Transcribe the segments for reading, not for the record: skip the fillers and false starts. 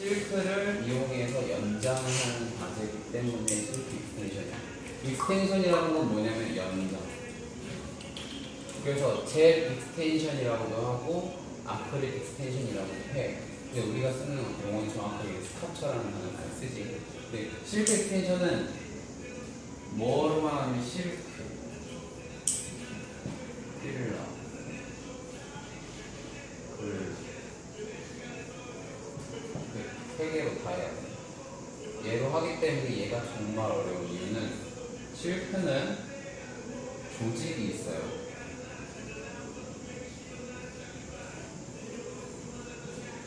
실크를 이용해서 연장하는 과제이기 때문에 실크 익스텐션이야. 익스텐션이라는 건 뭐냐면 연장. 그래서 젤 익스텐션이라고도 하고 아크릴 익스텐션이라고도 해. 근데 우리가 쓰는 용어는 정확하게 스카처라는 단어를 쓰지. 근데 실크 익스텐션은 뭐로만 하면 실크, 필러, 세 개로 다 해야 돼. 얘로 하기 때문에 얘가 정말 어려운 이유는 실크는 조직이 있어요.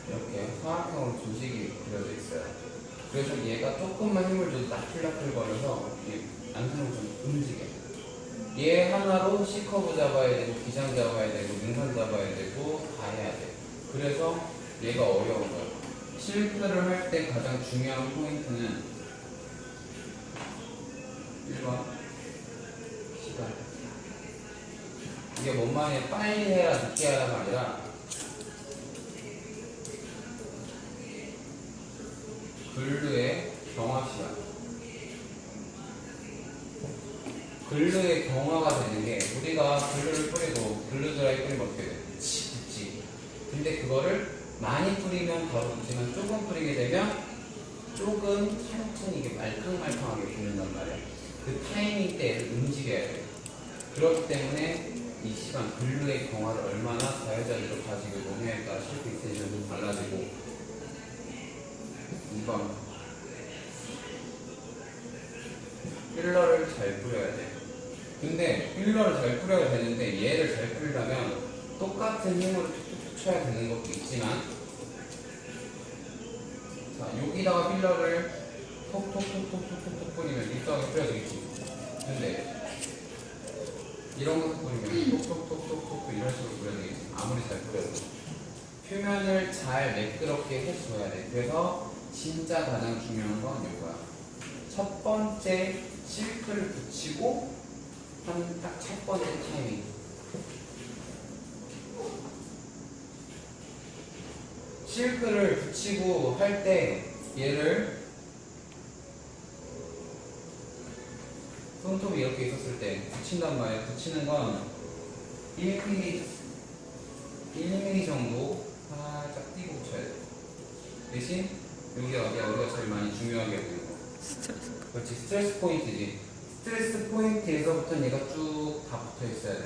이렇게 사각형으로 조직이 그려져 있어요. 그래서 얘가 조금만 힘을 줘도 나풀나풀거려서 양손으로 좀 움직여. 얘 하나로 C커브 잡아야 되고 기장 잡아야 되고 능선 잡아야 되고 다 해야 돼. 그래서 얘가 어려운 거야. 실크를 할 때 가장 중요한 포인트는 1번 시간. 이게 뭔 말이야? 빨리 해라 늦게 하라가 아니라 글루의 경화 시간. 글루의 경화가 되는 게 우리가 글루를 뿌리고 글루 드라이 뿌리면 어떻게 돼? 붙지. 근데 그거를 많이 뿌리면 바로 붙지만 조금 뿌리게 되면 조금 천천히 이게 말캉말캉하게 붙는단 말이야. 그 타이밍 때 움직여야 돼. 그렇기 때문에 이 시간 글루의 경화를 얼마나 자유자재로 가지고 노냐에 따라 실크 익스텐션도 달라지고. 2번 필러를 잘 뿌려야 돼. 근데 필러를 잘 뿌려야 되는데 얘를 잘 뿌리려면 똑같은 힘으로 툭툭툭 쳐야 되는 것도 있지만, 자 여기다가 필러를 톡톡톡톡톡톡 뿌리면 일정하게 뿌려지겠지. 근데 이런 것도 뿌리면 톡톡톡톡톡 이런 식으로 뿌려지겠지. 아무리 잘 뿌려도 표면을 잘 매끄럽게 해줘야 돼. 그래서 진짜 가장 중요한 건 이거야. 첫 번째 실크를 붙이고 한 딱 첫 번째 타이밍. 실크를 붙이고 할 때 얘를 손톱이 이렇게 있었을 때 붙인단 말이야. 붙이는 건 1mm 정도 살짝 띄고 붙여야 돼. 대신 여기 어디야? 우리가 제일 많이 중요하게 보는 거. 스트레스. 그렇지, 스트레스 포인트지. 스트레스 포인트에서부터 얘가 쭉 다 붙어 있어야 돼.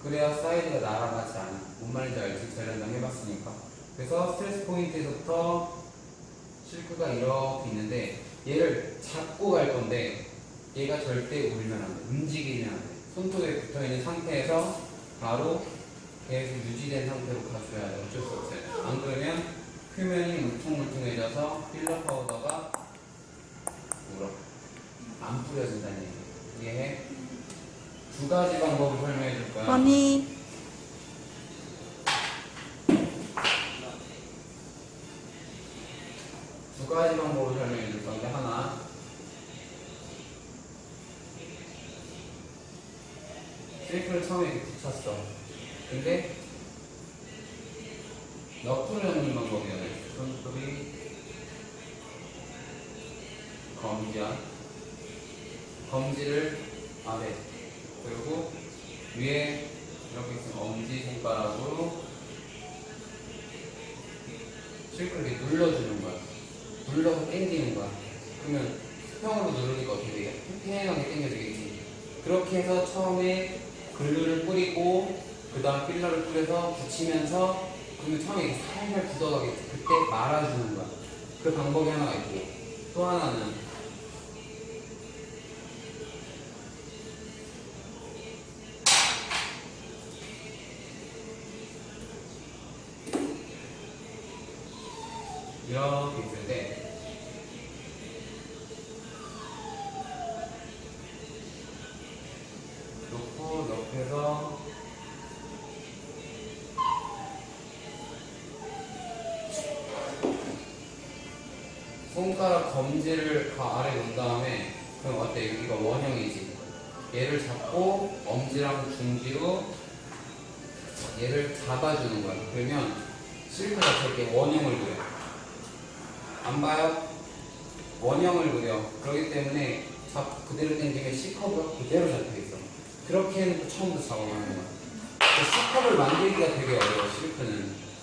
그래야 사이즈가 날아가지 않아. 뭔 말인지 알지? 젤란당 해봤으니까. 그래서 스트레스 포인트에서부터 실크가 이렇게 있는데 얘를 잡고 갈 건데 얘가 절대 울면 안 돼. 움직이면 안 돼. 손톱에 붙어 있는 상태에서 바로 계속 유지된 상태로 가줘야 돼. 어쩔 수 없어요. 안 그러면 표면이 물퉁물퉁해져서 필러 파우더가 울어. 안 뿌려진다는 얘기. 이해해? 두 가지 방법을 설명해 줄 거야. 아니. 두 가지 방법을 설명해 줄 건데, 하나 실크를 처음에 이렇게 붙였어. 근데 너프를 잡는 방법이잖아요. 손톱이 검지를 아래, 그리고 위에 이렇게 있으면 엄지 손가락으로 실크를 이렇게 눌러주는 거야. 눌러서 당기는 거야. 그러면 수평으로 누르니까 어떻게 되게 팽팽하게 당겨지겠지. 그렇게 해서 처음에 글루를 뿌리고 그 다음 필러를 뿌려서 붙이면서, 그러면 처음에 이렇게 살살 굳어가겠지. 그때 말아주는 거야. 그 방법이 하나가 있고, 또 하나는 이렇게 있을 때 놓고 옆에서 손가락 검지를 아래 놓은 다음에, 그럼 어때? 여기가 원형이지. 얘를 잡고 엄지랑 중지로 얘를 잡아주는 거야. 그러면 실크가 저렇게 원형을 그려. 안 봐요? 원형을 그려. 그렇기 때문에 그대로 당기면 C컵이 그대로 잡혀있어. 그렇게 해놓고 처음부터 작업하는 거야. C컵을 만들기가 되게 어려워.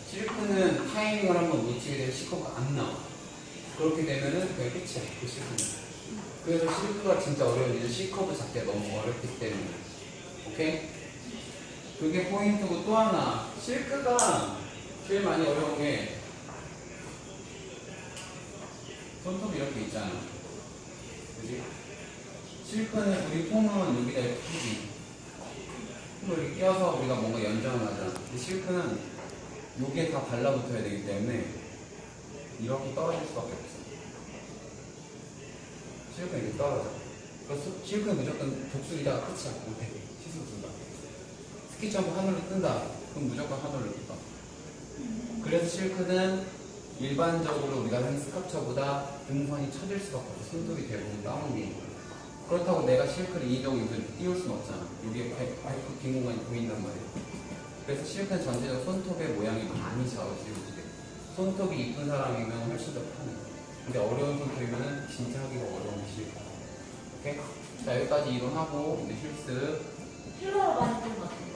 실크는 타이밍을 한번 놓치게 되면 C컵가 안 나와. 그렇게 되면은 그냥 끝이야. 그 실크는. 그래서 실크가 진짜 어려운 이유는 C컵을 잡기가 너무 어렵기 때문에. 오케이? 그게 포인트고, 또 하나 실크가 제일 많이 어려운 게 손톱이 이렇게 있잖아. 그지? 실크는 우리 폼은 여기다 이렇게 끼지. 폼을 이렇게 껴서 우리가 뭔가 연장을 하잖아. 근데 실크는 요게 다 달라붙어야 되기 때문에 이렇게 떨어질 수밖에 없어. 실크는 이렇게 떨어져. 그래서 실크는 무조건 독수리다가 끝이야. 못해. 시술수가. 스키 점프 하늘로 뜬다. 그럼 무조건 하늘로 뜬다. 그래서 실크는 일반적으로 우리가 하는 스카프처보다 등선이 처질 수밖에 없어. 손톱이 대부분 다운이니까. 그렇다고 내가 실크를 인위적으로 띄울 수는 없잖아. 여기에 발끝 긴 공간이 보인단 말이야. 그래서 실크는 전체적으로 손톱의 모양이 많이 좌우지우지 돼. 손톱이 이쁜 사람이면 훨씬 더 편해. 근데 어려운 손톱이면 진짜 하기가 어려운 실크. 오케이? 자, 여기까지 이론하고 이제 실습. 필러로 많이 뜬것 같아요.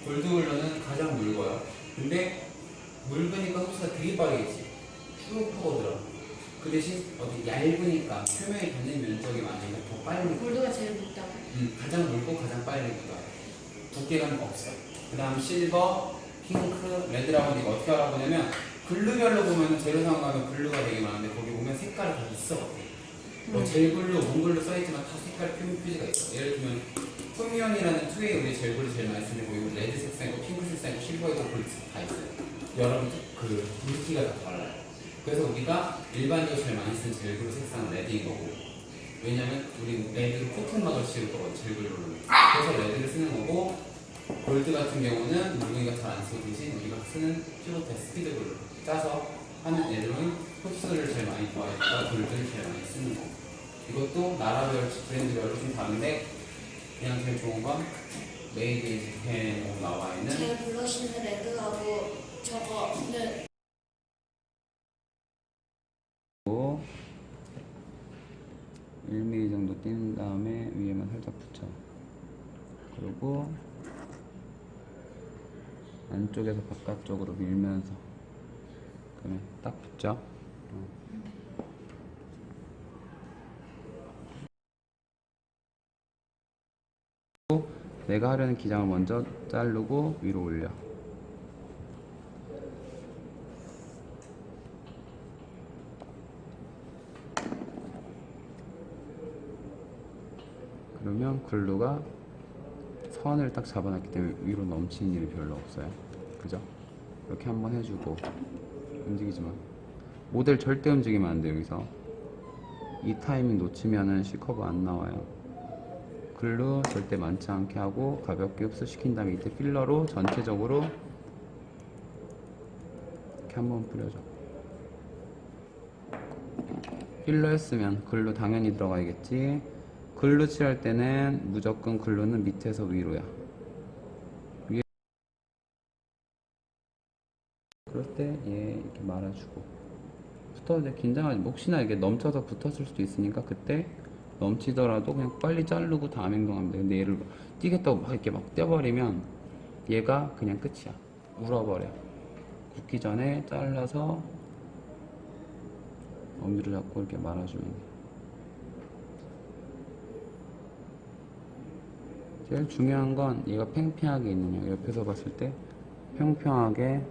골드글러는 가장 묽어요. 근데 묽으니까 흡수가 되게 빠르겠지. 쭉 퍼거들어. 그 대신 어디 얇으니까 표면에 닿는 면적이 많으니까 더 빨리. 골드가 제일 묽다고. 가장 묽고 가장 빨리 묻어요. 두께감이 없어. 그 다음 실버, 핑크, 레드라고 이거 어떻게 알아보냐면 글루별로 보면 재료상 가면 글루가 되게 많은데 거기 보면 색깔이 다 있어. 뭐 젤글루, 몽글루 써있지만 다 색깔 표지가 있어. 예를 들면 톤미온이라는 2A 우리 젤글루 제일 많이 쓰는데 거기 레드 색상 있고 핑크 색상 있고 실버 있고 골드 다 있어요. 여러분 그 물기가 다 달라요. 그래서 우리가 일반적으로 제일 많이 쓰는 젤글루 색상은 레드인 거고, 왜냐면 우리 레드로 코팅막을 씌울 거거든. 젤글루는. 그래서 레드를 쓰는 거고, 골드 같은 경우는 물건이가 잘 안 쓰고 대신 우리가 쓰는 퓨어테 스피드글루 짜서 하는 애들은 흡수를 제일 많이 좋아하니까 골드를 제일 많이 쓰는 거고, 이것도 나라별 브랜드별로 좀 다른데 그냥 제일 좋은 건 메이드 인 재팬으로 나와 있는 제가 블러쉬는 레드하고 저거는 1mm 정도 띄는 다음에 위에만 살짝 붙여. 그리고 안쪽에서 바깥쪽으로 밀면서 그러면 딱 붙죠. 내가 하려는 기장을 먼저 자르고 위로 올려. 그러면 글루가 선을 딱 잡아놨기 때문에 위로 넘치는 일이 별로 없어요. 그죠? 이렇게 한번 해주고 움직이지 마. 모델 절대 움직이면 안 돼. 여기서 이 타이밍 놓치면은 C커브 안 나와요. 글루 절대 많지 않게 하고 가볍게 흡수시킨 다음에 이때 필러로 전체적으로 이렇게 한번 뿌려줘. 필러 했으면 글루 당연히 들어가야겠지. 글루 칠할 때는 무조건 글루는 밑에서 위로야. 위에 그럴 때 얘 이렇게 말아주고 붙어도 돼. 긴장하지. 혹시나 이게 넘쳐서 붙었을 수도 있으니까 그때 넘치더라도 그냥 빨리 자르고 다음 행동하면 돼. 근데 얘를 뛰겠다고 막 이렇게 막 떼버리면 얘가 그냥 끝이야. 울어버려. 굳기 전에 잘라서 엄지로 잡고 이렇게 말아주면 돼. 제일 중요한 건 얘가 팽팽하게 있느냐. 옆에서 봤을 때 평평하게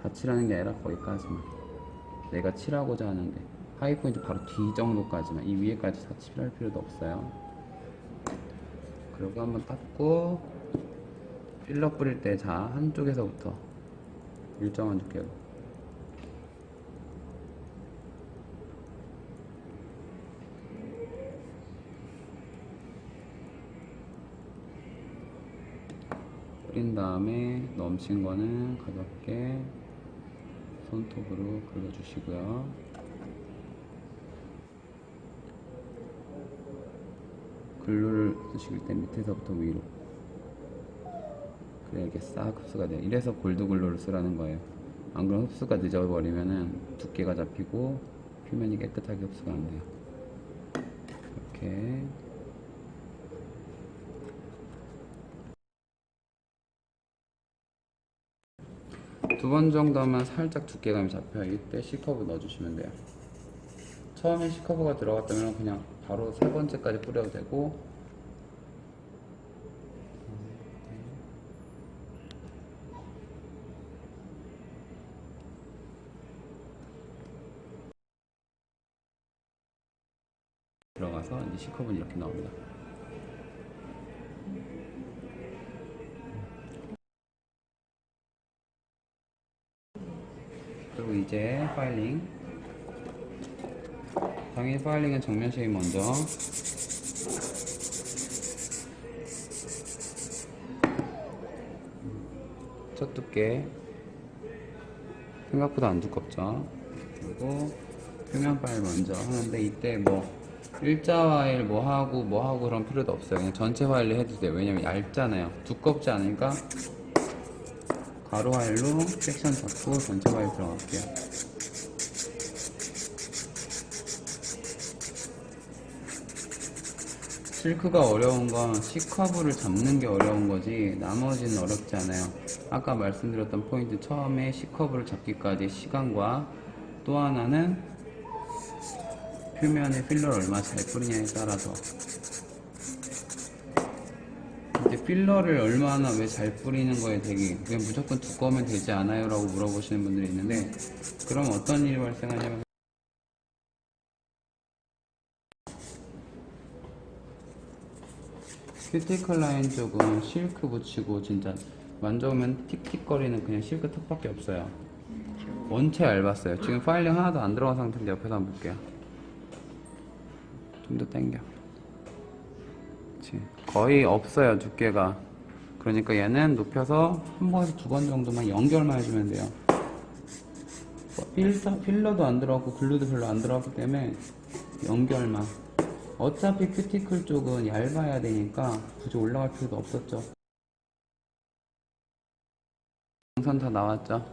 다 칠하는 게 아니라 거기까지만. 내가 칠하고자 하는데 하이포인트 바로 뒤 정도까지만, 이 위에까지 다 칠할 필요도 없어요. 그리고 한번 닦고 필러 뿌릴 때 자 한쪽에서부터 일정한 두께로 뿌린 다음에 넘친 거는 가볍게 손톱으로 긁어주시고요. 글루를 쓰실 때 밑에서부터 위로 이렇게 싹 흡수가 돼요. 이래서 골드글로를 쓰라는 거예요. 안 그러면 흡수가 늦어버리면은 두께가 잡히고 표면이 깨끗하게 흡수가 안 돼요. 이렇게 두 번 정도 하면 살짝 두께감이 잡혀요. 이때 C커브 넣어주시면 돼요. 처음에 C커브가 들어갔다면 그냥 바로 세 번째까지 뿌려도 되고, 들어가서 이제 C컵은 이렇게 나옵니다. 그리고 이제 파일링. 당연히 파일링은 정면 쉐입 먼저. 첫 두께. 생각보다 안 두껍죠. 그리고 표면 파일 먼저 하는데, 이때 뭐 일자 파일 뭐 하고 그런 필요도 없어요. 그냥 전체 파일로 해도 돼요. 왜냐면 얇잖아요. 두껍지 않으니까 가로 파일로 섹션 잡고 전체 파일 들어갈게요. 실크가 어려운 건 C커브를 잡는 게 어려운 거지 나머지는 어렵지 않아요. 아까 말씀드렸던 포인트, 처음에 C커브를 잡기까지 시간과 또 하나는 표면에 필러를 얼마 잘 뿌리냐에 따라서. 이제 필러를 얼마나 왜 잘 뿌리는 거에 되게 왜 무조건 두꺼우면 되지 않아요? 라고 물어보시는 분들이 있는데, 그럼 어떤 일이 발생하냐면 큐티클 라인 쪽은 실크 붙이고 진짜 만져보면 틱틱거리는 그냥 실크 턱밖에 없어요. 원체 얇았어요. 지금 파일링 하나도 안 들어간 상태인데 옆에서 한번 볼게요. 좀 더 당겨. 그치. 거의 없어요, 두께가. 그러니까 얘는 높여서 한 번에서 두 번 정도만 연결만 해주면 돼요. 필러도 안 들어갔고 글루도 별로 안 들어갔기 때문에 연결만. 어차피 큐티클 쪽은 얇아야 되니까 굳이 올라갈 필요도 없었죠. 능선 다 나왔죠?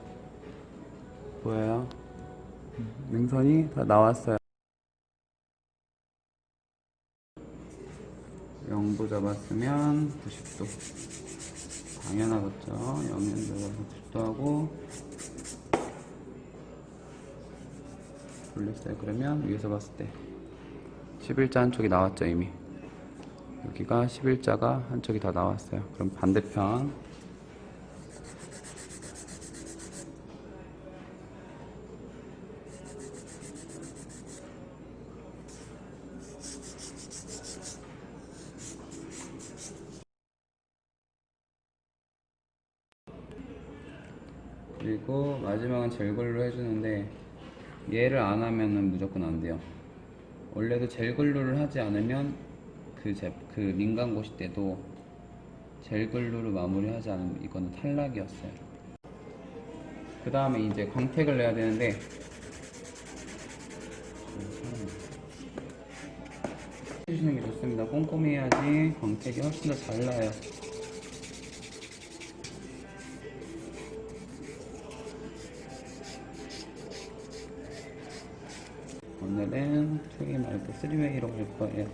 보여요? 능선이 다 나왔어요. 0도 잡았으면 90도. 당연하겠죠. 0도 잡아서 90도 하고 돌렸어요. 그러면 위에서 봤을 때 11자 한쪽이 나왔죠. 이미 여기가 11자가 한쪽이 다 나왔어요. 그럼 반대편 그리고 마지막은 젤글로 해주는데, 얘를 안 하면은 무조건 안 돼요. 원래도 젤글루를 하지 않으면 그 민간고시 때도 젤글루로 마무리하지 않으면 이거는 탈락이었어요. 그 다음에 이제 광택을 내야 되는데, 해주시는 게 좋습니다. 꼼꼼히 해야지 광택이 훨씬 더 잘 나요. 오늘은 2웨이 말고 3웨이로 갈 거예요.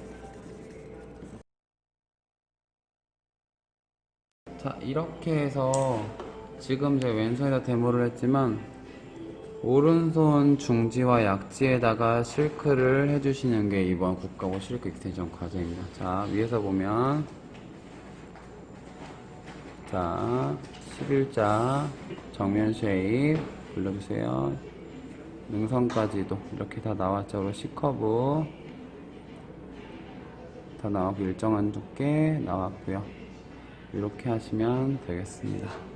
자, 이렇게 해서 지금 제가 왼손에다 데모를 했지만 오른손 중지와 약지에다가 실크를 해주시는 게 이번 국가고 실크 익스텐션 과제입니다. 자, 위에서 보면 자 11자 정면 쉐입 눌러주세요. 능선까지도 이렇게 다 나왔죠. 그리고 C커브 다 나왔고 일정한 두께 나왔고요. 이렇게 하시면 되겠습니다.